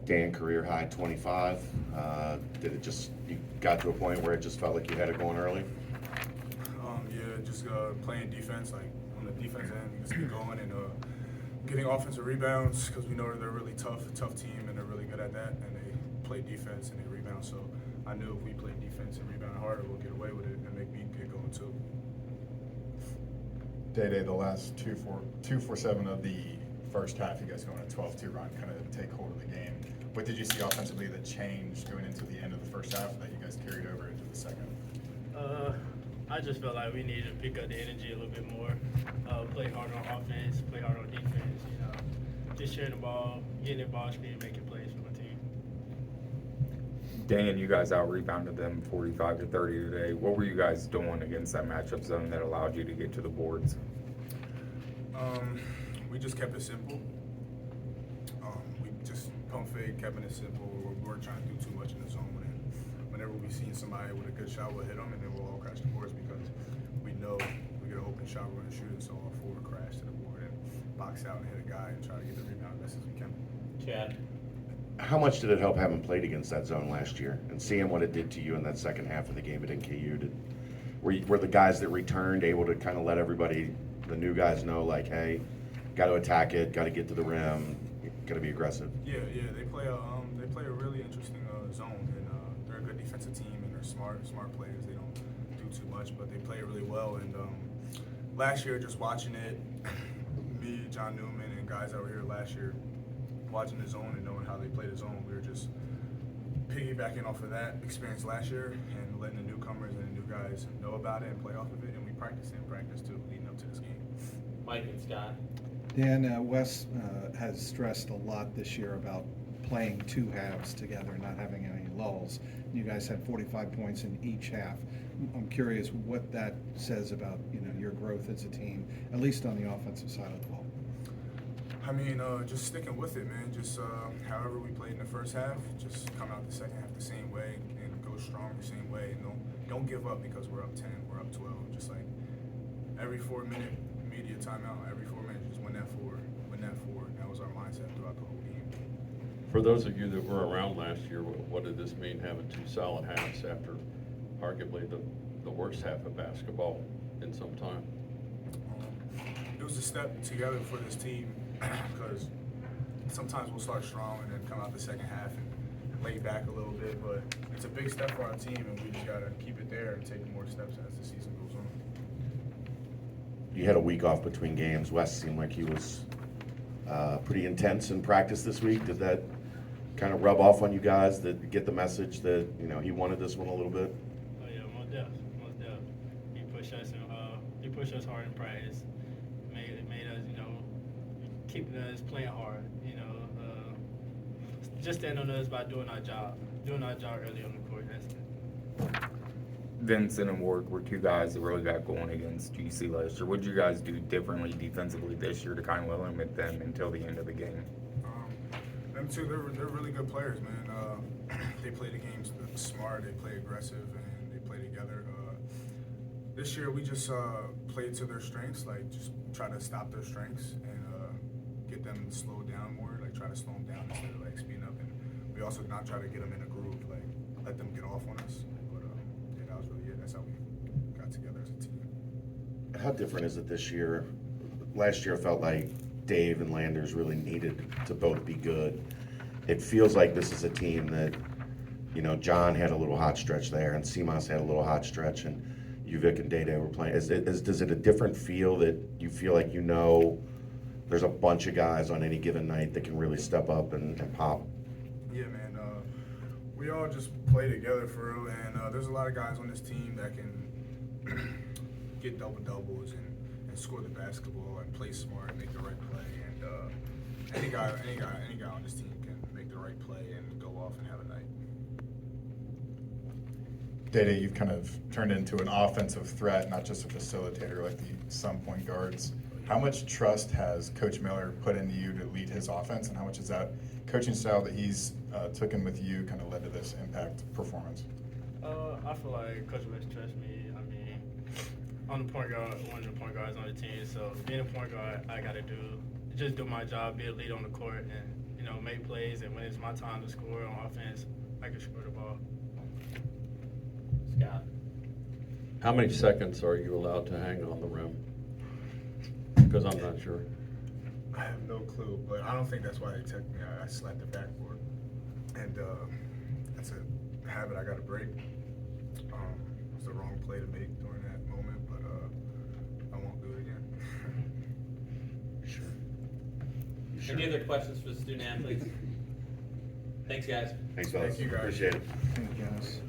Dan, career high 25. Did it just, you got to a point where it just felt like you had it going early? Yeah, just playing defense, like on the defense end, just get going and getting offensive rebounds because we know that they're really tough team, and they're really good at that, and they play defense and they rebound. So I knew if we played defense and rebound harder, we'll get away with it and make me get going too. Day, the last 2-for-7 of the first half, you guys going a 12-2 run, kind of take hold of the game. What did you see offensively that changed going into the end of the first half that you guys carried over into the second? I just felt like we needed to pick up the energy a little bit more, play hard on offense, play hard on defense, just sharing the ball, getting the ball screen, making plays for my team. Dan, you guys out-rebounded them 45-30 today. What were you guys doing against that matchup zone that allowed you to get to the boards? We just kept it simple. We just pump fake, kept it simple. We weren't trying to do too much in the zone. And whenever we seen somebody with a good shot, we'll hit them, and then we'll all crash the boards because we know we get an open shot, we're going to shoot it. So all four crash to the board and box out and hit a guy and try to get the rebound as best as we can. Chad. How much did it help having played against that zone last year and seeing what it did to you in that second half of the game at NKU? Were the guys that returned able to kind of let everybody, the new guys, know, like, hey, got to attack it, got to get to the rim, got to be aggressive? Yeah, they play a really interesting zone, and they're a good defensive team, and they're smart players. They don't do too much, but they play it really well. And last year, just watching it, me, John Newman, and guys over here last year, watching the zone and knowing how they play the zone, we were just piggybacking off of that experience last year and letting the newcomers and the new guys know about it and play off of it. And we practice too, leading up to this game. Mike and Scott. Dan, Wes has stressed a lot this year about playing two halves together, not having any lulls. You guys had 45 points in each half. I'm curious what that says about your growth as a team, at least on the offensive side of the ball. I mean, just sticking with it, man. Just however we played in the first half, just come out the second half the same way and go strong the same way. And don't give up because we're up 10, we're up 12. Just like every 4-minute media timeout, every 4 minutes, just win that forward. That was our mindset throughout the whole game. For those of you that were around last year, what did this mean having two solid halves after arguably the worst half of basketball in some time? It was a step together for this team because sometimes we'll start strong and then come out the second half and lay back a little bit, but it's a big step for our team, and we just got to keep it there and take more steps as the season goes on. You had a week off between games. Wes seemed like he was pretty intense in practice this week. Did that kind of rub off on you guys, that get the message that he wanted this one a little bit? Oh yeah, most definitely. He pushed us hard in practice. Made us, keeping us playing hard. Just stand on us by doing our job early on the court. That's it. Vincent and Ward were two guys that really got going against GC last year. What did you guys do differently defensively this year to kind of limit them until the end of the game? Them two, they're really good players, man. They play the games smart, they play aggressive, and they play together. This year we just played to their strengths, like just try to stop their strengths and get them to slow down more, like try to slow them down instead of like speeding up. And we also not try to get them in a groove, like let them get off on us. But yeah, that was really it. That's how we got together as a team. How different is it this year? Last year felt like Dave and Landers really needed to both be good. It feels like this is a team that, John had a little hot stretch there, and Simas had a little hot stretch, and Uvik and Dede were playing. Does it a different feel that you feel like there's a bunch of guys on any given night that can really step up and pop? Yeah, man. We all just play together for real, and there's a lot of guys on this team that can get double-doubles and score the basketball and play smart and make the right play. And any guy on this team can make the right play and go off and have a night. Day, you've kind of turned into an offensive threat, not just a facilitator like some point guards. How much trust has Coach Miller put into you to lead his offense, and how much is that coaching style that he's taken with you kind of led to this impact performance? I feel like Coach West trusts me. I mean, I'm the point guard, one of the point guards on the team. So being a point guard, I got to just do my job, be a leader on the court, and make plays, and when it's my time to score on offense, I can score the ball. Scott. How many seconds are you allowed to hang on the rim? Because I'm not sure. I have no clue, but I don't think that's why they took me. I slapped the backboard, and that's a habit I got to break. It was the wrong play to make during that moment, but I won't do it again. Sure. Any other questions for the student athletes? Thanks, guys. Thanks, fellas. Thank you, guys. Appreciate it. Thank you, guys.